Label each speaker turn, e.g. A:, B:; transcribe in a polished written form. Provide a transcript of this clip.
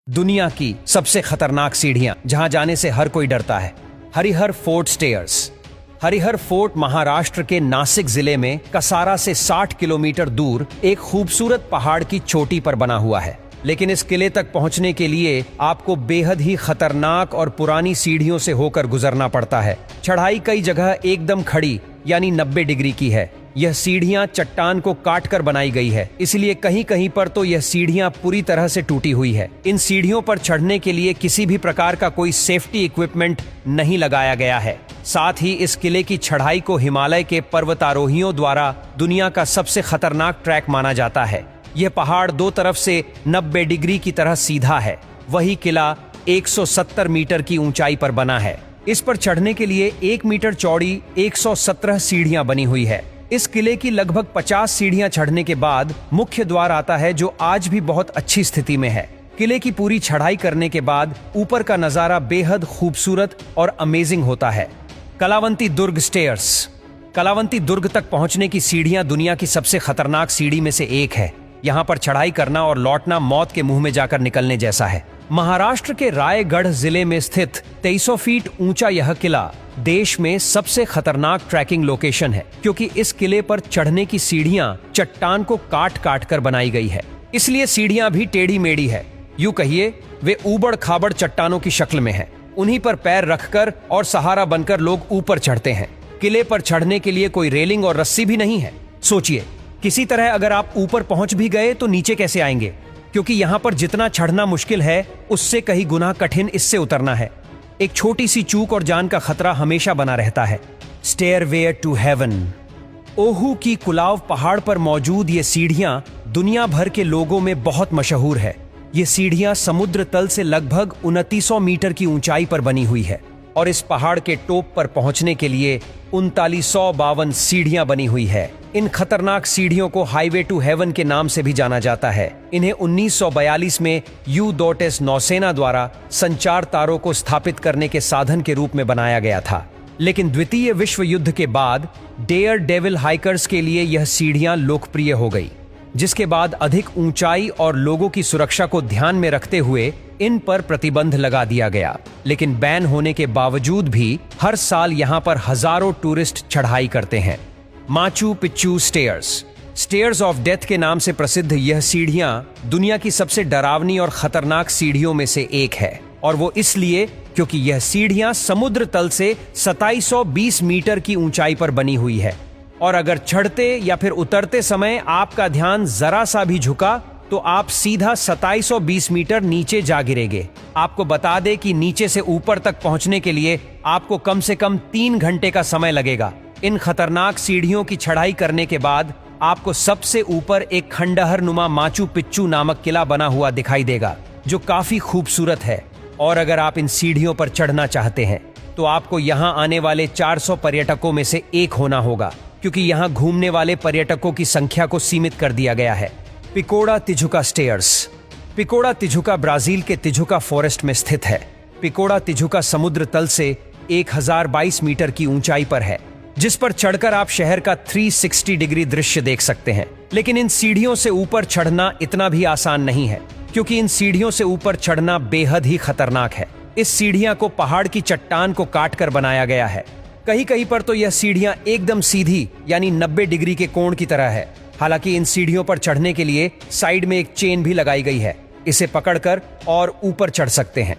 A: दुनिया की सबसे खतरनाक सीढ़ियां जहां जाने से हर कोई डरता है। Harihar fort stairs. Harihar fort Maharashtra के नासिक जिले में कसारा से 60 किलोमीटर दूर एक खूबसूरत पहाड़ की चोटी पर बना हुआ है। लेकिन इस किले तक पहुंचने के लिए आपको बेहद ही खतरनाक और पुरानी सीढ़ियों से होकर गुजरना पड़ता है। चढ़ाई कई जगह एकदम खड़ी यानी 90 डिग्री की है। यह सीढ़ियां चट्टान को काट कर बनाई गई है, इसलिए कहीं कहीं पर तो यह सीढ़ियां पूरी तरह से टूटी हुई है। इन सीढ़ियों पर चढ़ने के लिए किसी भी प्रकार का कोई सेफ्टी इक्विपमेंट नहीं लगाया गया है। साथ ही इस किले की चढ़ाई को हिमालय के पर्वतारोहियों द्वारा दुनिया का सबसे खतरनाक ट्रैक माना जाता है। यह पहाड़ दो तरफ से 90 डिग्री की तरह सीधा है। वही किला 170 मीटर की ऊंचाई पर बना है। इस पर चढ़ने के लिए 1 मीटर चौड़ी 117 सीढ़ियां बनी हुई है। इस किले की लगभग 50 सीढ़ियां चढ़ने के बाद मुख्य द्वार आता है, जो आज भी बहुत अच्छी स्थिति में है। किले की पूरी चढ़ाई करने के बाद ऊपर का नजारा बेहद खूबसूरत और अमेजिंग होता है। कलावंती दुर्ग स्टेयर्स। कलावंती दुर्ग तक पहुंचने की सीढ़ियां दुनिया की सबसे खतरनाक सीढ़ी में से एक है। यहाँ पर चढ़ाई करना और लौटना मौत के मुंह में जाकर निकलने जैसा है। महाराष्ट्र के रायगढ़ जिले में स्थित 2300 फीट ऊंचा यह किला देश में सबसे खतरनाक ट्रैकिंग लोकेशन है, क्योंकि इस किले पर चढ़ने की सीढ़ियां चट्टान को काट काट कर बनाई गई है। इसलिए सीढ़ियां भी टेढ़ी मेढ़ी है। यूं कहिए वे ऊबड़ खाबड़ चट्टानों की शक्ल में है। उन्हीं पर पैर रखकर और सहारा बनकर लोग ऊपर चढ़ते हैं। किले पर चढ़ने के लिए कोई रेलिंग और रस्सी भी नहीं है। सोचिए, किसी तरह अगर आप ऊपर पहुंच भी गए तो नीचे कैसे आएंगे, क्योंकि यहाँ पर जितना चढ़ना मुश्किल है उससे कहीं गुना कठिन इससे उतरना है। एक छोटी सी चूक और जान का खतरा हमेशा बना रहता है। Stairway to heaven. ओहू की कुलाव पहाड़ पर मौजूद ये सीढ़ियां दुनिया भर के लोगों में बहुत मशहूर है। ये सीढ़ियां समुद्र तल से लगभग 2900 मीटर की ऊंचाई पर बनी हुई है और इस पहाड़ के टॉप पर पहुंचने के लिए 3952 सीढ़ियां बनी हुई है। इन खतरनाक सीढ़ियों को हाईवे टू हेवन के नाम से भी जाना जाता है। इन्हें 1942 में U-2S नौसेना द्वारा संचार तारों को स्थापित करने के साधन के रूप में बनाया गया था। लेकिन द्वितीय विश्व युद्ध के बाद डेयर डेविल हाइकर्स के लिए यह सीढ़ियां लोकप्रिय हो गई, जिसके बाद अधिक ऊंचाई और लोगों की सुरक्षा को ध्यान में रखते हुए इन पर प्रतिबंध लगा दिया गया। लेकिन बैन होने के बावजूद भी हर साल यहाँ पर हजारों टूरिस्ट चढ़ाई करते हैं। Machu Picchu stairs. Stairs of death के नाम से प्रसिद्ध यह सीढ़ियां दुनिया की सबसे डरावनी और खतरनाक सीढ़ियों में से एक है, और वो इसलिए क्योंकि यह सीढ़ियां समुद्र तल से 2720 मीटर की ऊंचाई पर बनी हुई है। और अगर चढ़ते या फिर उतरते समय आपका ध्यान जरा सा भी झुका तो आप सीधा 2720 मीटर नीचे जा गिरेंगे। आपको बता दें कि नीचे से ऊपर तक पहुंचने के लिए आपको कम से कम 3 घंटे का समय लगेगा। इन खतरनाक सीढ़ियों की चढ़ाई करने के बाद आपको सबसे ऊपर एक खंडहर नुमा माचू पिच्चू नामक किला बना हुआ दिखाई देगा, जो काफी खूबसूरत है। और अगर आप इन सीढ़ियों पर चढ़ना चाहते हैं तो आपको यहाँ आने वाले 400 पर्यटकों में से एक होना होगा, क्योंकि यहाँ घूमने वाले पर्यटकों की संख्या को सीमित कर दिया गया है। पिकोड़ा तिजुका स्टेयर्स। पिकोड़ा तिजुका ब्राजील के तिजुका फॉरेस्ट में स्थित है। पिकोड़ा तिजुका समुद्र तल से 1022 मीटर की ऊंचाई पर है, जिस पर चढ़कर आप शहर का 360 डिग्री दृश्य देख सकते हैं। लेकिन इन सीढ़ियों से ऊपर चढ़ना इतना भी आसान नहीं है, क्योंकि इन सीढ़ियों से ऊपर चढ़ना बेहद ही खतरनाक है। इस सीढ़ियां को पहाड़ की चट्टान को काट कर बनाया गया है। कहीं कहीं पर तो यह सीढ़ियां एकदम सीधी यानी 90 डिग्री के कोण की तरह है। हालांकि इन सीढ़ियों पर चढ़ने के लिए साइड में एक चेन भी लगाई गई है। इसे पकड़कर और ऊपर चढ़ सकते हैं।